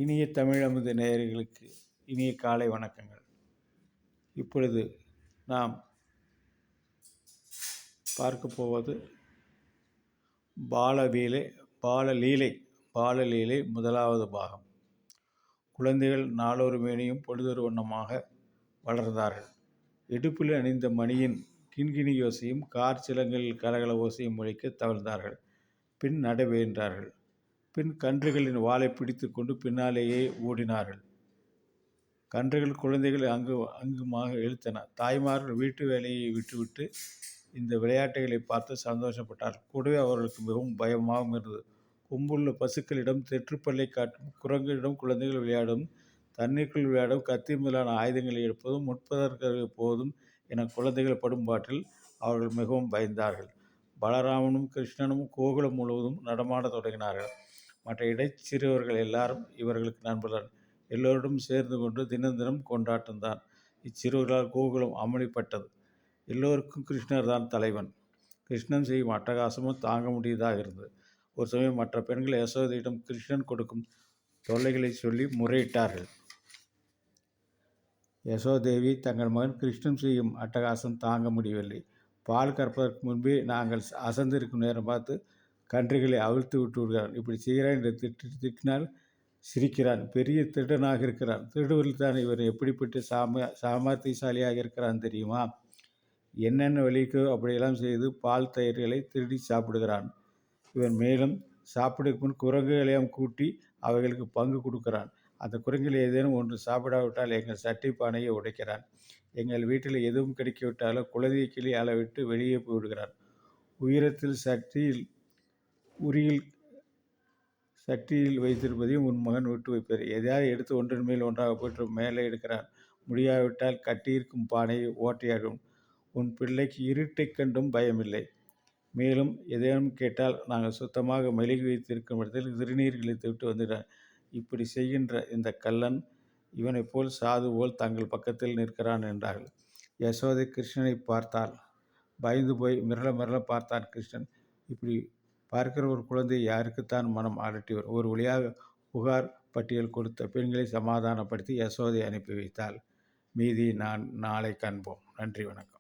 இனிய தமிழமுது நேயர்களுக்கு இனிய காலை வணக்கங்கள். இப்பொழுது நாம் பார்க்க போவது பாலலீலை முதலாவது பாகம். குழந்தைகள் நாளொரு மேனியும் பொழுதொரு வண்ணமாக வளர்ந்தார்கள். இடுப்பில் அணிந்த மணியின் கிண்கிணி யோசையும் கார் சிலங்களில் கலகல ஓசையும் முழிக்க தவழ்ந்தார்கள். பின் நடைபெயன்றார்கள். பின் கன்றுகளின் வாலை பிடித்து கொண்டு பின்னாலேயே ஓடினார்கள். கன்றுகள் குழந்தைகள் அங்குமாக இழுத்தன. தாய்மார்கள் வீட்டு வேலையை விட்டுவிட்டு இந்த விளையாட்டுகளை பார்த்து சந்தோஷப்பட்டார்கள். கூடவே அவர்களுக்கு மிகவும் பயமாகவும் இருந்தது. கொம்புள்ள பசுக்களிடம் தெற்றுப்பல்லை காட்டும் குரங்குகளிடம் குழந்தைகள் விளையாடும், தண்ணீருக்குள் விளையாடும், கத்தி முதலான ஆயுதங்களை எடுப்பதும் முட்பதற்கு போவதும் என குழந்தைகள் படும் பாட்டில் அவர்கள் மிகவும் பயந்தார்கள். பலராமனும் கிருஷ்ணனும் கோகுலம் முழுவதும் நடமாடத் தொடங்கினார்கள். மற்ற இடைச்சிறுவர்கள் எல்லாரும் இவர்களுக்கு நண்பர்கள். எல்லோரும் சேர்ந்து கொண்டு தினம் கொண்டாட்டம்தான். இச்சிறுவர்களால் கோகுலம் அமளிப்பட்டது. எல்லோருக்கும் கிருஷ்ணர் தான் தலைவன். கிருஷ்ணன் செய்யும் அட்டகாசமும் தாங்க முடியதாக இருந்தது. ஒரு சமயம் மற்ற பெண்கள் யசோதையிடம் கிருஷ்ணன் கொடுக்கும் தொல்லைகளை சொல்லி முறையிட்டார்கள். யசோதேவி தங்கள் மகன் கிருஷ்ணன் செய்யும் அட்டகாசம் தாங்க முடியவில்லை. பால் கறப்பதற்கு முன்பே நாங்கள் அசந்திருக்கும் நேரம் பார்த்து கன்றுகளை அவிழ்த்து விட்டு விடுகிறான். இப்படி செய்கிறான் என்று திட்டினால் சிரிக்கிறான். பெரிய திருடனாக இருக்கிறான். திருடுவதில் தான் இவர் எப்படிப்பட்ட சாமர்த்தியசாலியாக இருக்கிறான் தெரியுமா? என்னென்ன வழிக்கோ அப்படியெல்லாம் செய்து பால் தயிர்களை திருடி சாப்பிடுகிறான். இவன் மேலும் சாப்பிடுக்கு முன் குரங்குகளையும் கூட்டி அவைகளுக்கு பங்கு கொடுக்கிறான். அந்த குரங்கில் ஏதேனும் ஒன்று சாப்பிடாவிட்டால் எங்கள் சட்டி பானையை உடைக்கிறான். எங்கள் வீட்டில் எதுவும் கிடைக்காவிட்டாலும் குழந்தையை கிளி அளவிட்டு வெளியே போய்விடுகிறான். உயரத்தில் சட்டியில் வைத்திருப்பதையும் உன் மகன் விட்டு வைப்பார். எதையாவது எடுத்து ஒன்றின் மேல் ஒன்றாக போட்டு மேலே எடுக்கிறான். முடியாவிட்டால் கட்டியிருக்கும் பானையை ஓட்டையாடும். உன் பிள்ளைக்கு இருட்டைக் கண்டும் பயமில்லை. மேலும் எதையும் கேட்டால் நாங்கள் சுத்தமாக மெழுகி வைத்திருக்கும் இடத்தில் திருநீர் கிழித்து விட்டு வந்துடுறான். இப்படி செய்கின்ற இந்த கள்ளன் இவனைப் போல் சாது போல் தங்கள் பக்கத்தில் நிற்கிறான் என்றார்கள். யசோதை கிருஷ்ணனை பார்த்தாள். பயந்து போய் மிரள பார்த்தான் கிருஷ்ணன். இப்படி பார்க்கிற ஒரு குழந்தை யாருக்குத்தான் மனம் அலட்டிவர்? ஒரு வழியாக புகார் பட்டியல் கொடுத்த பெண்களை சமாதானப்படுத்தி யசோதை அனுப்பி வைத்தாள். மீதி நாளை காண்போம். நன்றி, வணக்கம்.